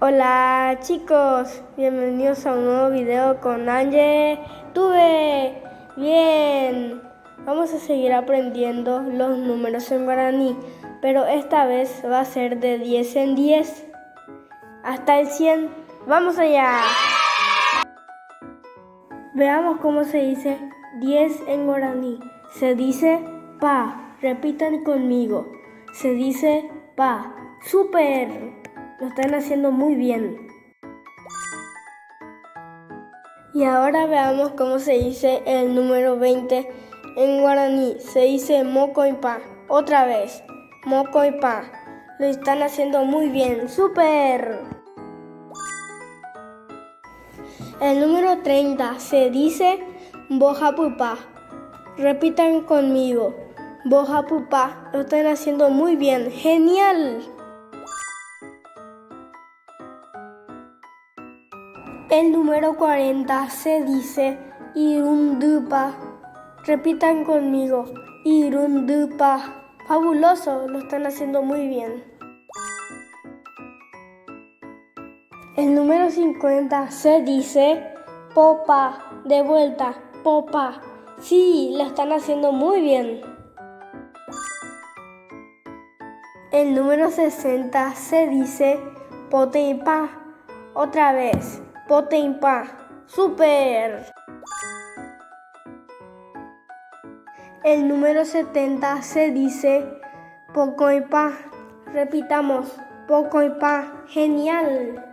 Hola chicos, bienvenidos a un nuevo video con Ángel. Bien, vamos a seguir aprendiendo los números en guaraní, pero esta vez va a ser de 10 en 10 hasta el 100. ¡Vamos allá! Veamos cómo se dice 10 en guaraní. Se dice pa, repitan conmigo. Se dice pa. ¡Súper! Lo están haciendo muy bien. Y ahora veamos cómo se dice el número 20 en guaraní. Se dice mocoipa. Otra vez, mocoipa. Lo están haciendo muy bien. ¡Súper! El número 30 se dice bojapupa. Repitan conmigo. Bojapupa. Lo están haciendo muy bien. ¡Genial! El número 40 se dice irundupa. Repitan conmigo. Irundupa. Fabuloso, lo están haciendo muy bien. El número 50 se dice popa. De vuelta, popa. Sí, lo están haciendo muy bien. El número 60 se dice poteipa. Otra vez. Poteipa. ¡Súper! El número 70 se dice pocoipa. Repitamos, pocoipa. ¡Genial!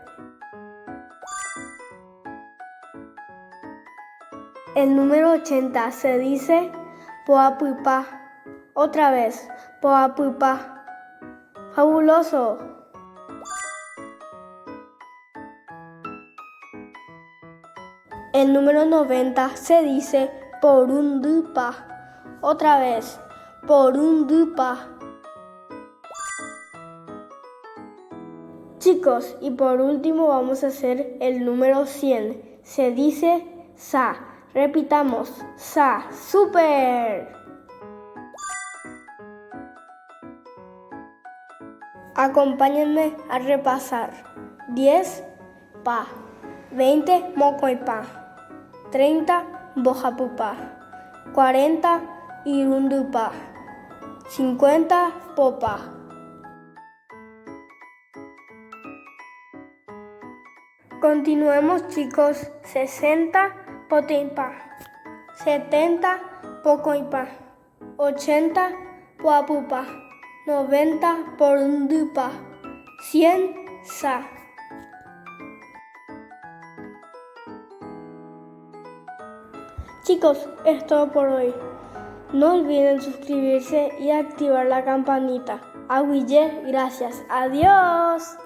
El número 80 se dice poapupa. Otra vez, poapupa. ¡Fabuloso! El número 90 se dice porundupa. Otra vez, porundupa. Chicos, y por último vamos a hacer el número 100. Se dice sa. Repitamos, sa. ¡Súper! Acompáñenme a repasar. 10, pa. 20, mocoipa. 30, bojapupa. 40, irundupa. 50, popa. Continuemos chicos. 60, poteipa. 70, pocoipa. 80, poapupa. 90, porundupa. 100, sa. Chicos, es todo por hoy. No olviden suscribirse y activar la campanita. Gracias. Adiós.